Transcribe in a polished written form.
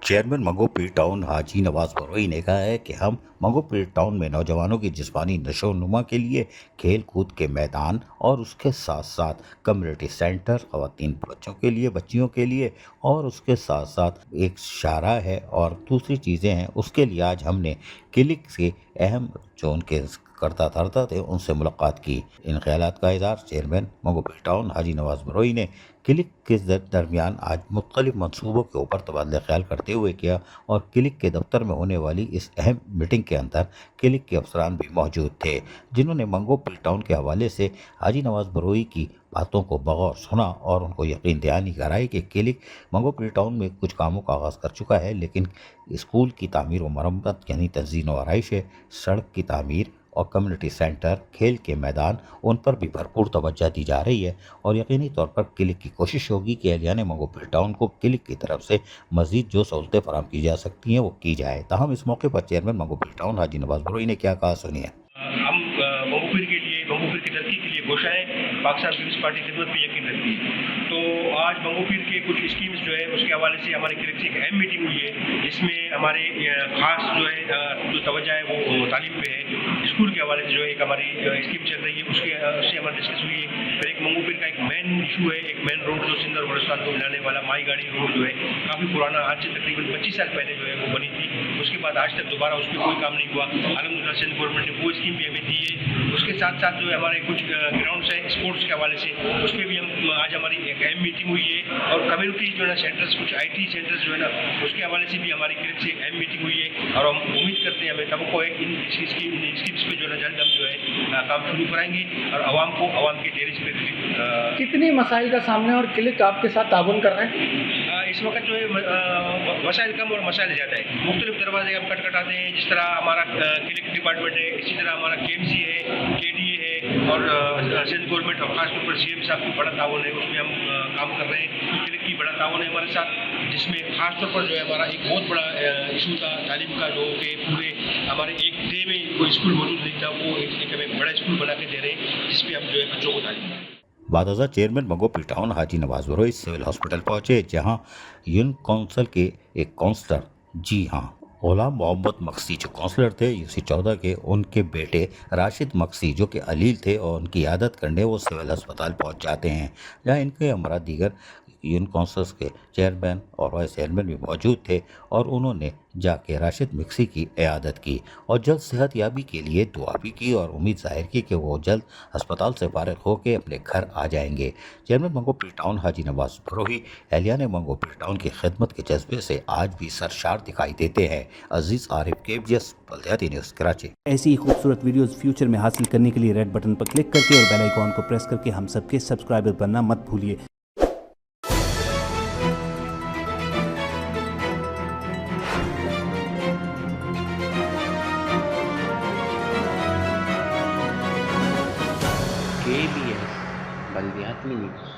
Chairman Manghopir town हाजी नवाज बरोई ने कहा है कि हम मंगोपीर टाउन में नौजवानों की जिस्मानी नशोनुमा के लिए खेल कूद के मैदान और उसके साथ साथ कम्युनिटी सेंटर, ख़वातीन बच्चों के लिए, बच्चियों के लिए और उसके साथ साथ एक शाहराह है और दूसरी चीज़ें हैं, उसके लिए आज हमने क्लिक के अहम जो उनके करता धरता थे उनसे मुलाकात की। इन ख्यालात का इज़हार चेयरमैन मंगोपीर टाउन हाजी नवाज बरोई ने क्लिक के दरमियान आज मुख्तलिफ मनसूबों के ऊपर तबादला ख्याल करते हुए किया और क्लिक के दफ्तर में होने वाली इस अहम मीटिंग के अंदर क्लिक के अफसरान भी मौजूद थे, जिन्होंने मंगोपीर टाउन के हवाले से हाजी नवाज बरोई की बातों को बगौर सुना और उनको यकीन दहानी कराई कि क्लिक मंगोपीर टाउन में कुछ कामों का आगाज़ कर चुका है, लेकिन स्कूल की तामीर व मरम्मत यानी तज़ीन व आराइश है, सड़क की तामीर और कम्युनिटी सेंटर, खेल के मैदान, उन पर भी भरपूर तवज्जो दी जा रही है और यकीनी तौर पर क्लिक की कोशिश होगी कि एहलियान मंगोपीर टाउन को क्लिक की तरफ से मज़ीद जो सहूलतें फराहम की जा सकती हैं वो की जाए। ताहम इस मौके पर चेयरमैन मंगोपीर टाउन हाजी नवाज बरोई ने क्या कहा, सुनिए। हम मंगोपीर के लिए, मंगोपीर की तरक्की के लिए गोशाएँ पाकिस्तान पीपल्स पार्टी खिदमत पे यकीन रखती है। तो आज मंगोपीर के कुछ स्कीम्स जो है उसके हवाले से हमारे क्लिक से एक अहम मीटिंग हुई है, जिसमें हमारे ख़ास जो है जो तवज्जो है वो तालीम पे है। स्कूल के हवाले से जो एक हमारी स्कीम चल रही है उससे हमारी डिस्कस हुई है। फिर एक मंगोपीर का एक मेन इशू है, एक मेन रोड जो सिंध और बलूचिस्तान को मिलाने वाला माई गाड़ी रोड जो है काफ़ी पुराना, आज से तकरीबन 25 साल पहले जो है वो बनी थी। उसके बाद आज तक दोबारा उस पर कोई काम नहीं हुआ। अल्हम्दुलिल्लाह सिंध गवर्नमेंट ने वो स्कीम भी हमें दी है। उसके साथ साथ जो है हमारे कुछ ग्राउंड्स हैं स्पोर्ट्स के हवाले से, उस पर भी हम आज हमारी एक अहम मीटिंग हुई है। और कम्युनिटी जो है ना सेंटर्स, कुछ IT सेंटर्स जो है ना उसके हवाले से भी हमारी क्लिक से अहम मीटिंग हुई है और हम उम्मीद करते हैं, हमें तवक्को है इन स्कीम्स पे जो है जल्द हम जो है काम शुरू कराएंगे और आवाम के टेरिस पे कितनी मसाइल का सामना और क्लिक आपके साथ ताउन कर रहे हैं? इस वक्त जो है वसाइल कम और मसाइल ज़्यादा है। मुख्तलिफ दरवाजे हम खटखटाते हैं, जिस तरह हमारा क्लिक डिपार्टमेंट है, इसी तरह हमारा KMC है, KDA है और सिंध गवर्नमेंट और खासतौर पर CM साहब की बड़ा ताउन है, उसमें हम काम कर रहे हैं। क्लिक की बड़ा ताउन है हमारे साथ, जिसमें खासतौर पर जो है हमारा एक बहुत बड़ा इशू था तालीम का, जो कि पूरे हमारे एक डे में कोई स्कूल मौजूद नहीं था, वो एक हमें बड़ा स्कूल बना के दे रहे हैं, जिस पर हम जो है बच्चों को तालीम दें। बादशाह चेयरमैन मंगोपीर टाउन हाजी नवाज बरोई सिविल हॉस्पिटल पहुंचे, जहां यून काउंसिल के एक काउंसलर, जी हाँ, गुलाम मोहम्मद मक्सी जो काउंसलर थे UC14 के, उनके बेटे राशिद मक्सी जो कि अलील थे और उनकी इयादत करने वो सिविल अस्पताल पहुंच जाते हैं, जहां इनके हमरा दीगर यून काउंसिल्स के चेयरमैन और वाइस चेयरमैन भी मौजूद थे और उन्होंने जाके राशिद मक्सी की इयादत की और जल्द सेहत याबी के लिए दुआ भी की और उम्मीद जाहिर की कि वो जल्द अस्पताल से फारिग होकर अपने घर आ जाएंगे। चेयरमैन मंगोपीर टाउन हाजी नवाज बरोई एहलियान मंगोपीर टाउन की खिदमत के जज्बे से आज भी सरशार दिखाई देते हैं। अजीज़ आरिफ, KBS बल्दियाती न्यूज़, कराची। ऐसी ही खूबसूरत वीडियोस फ्यूचर में हासिल करने के लिए रेड बटन पर क्लिक करके और बेल आइकॉन को प्रेस करके हम सबके सब्सक्राइबर बनना मत भूलिए। KBS बल्दियाती न्यूज़।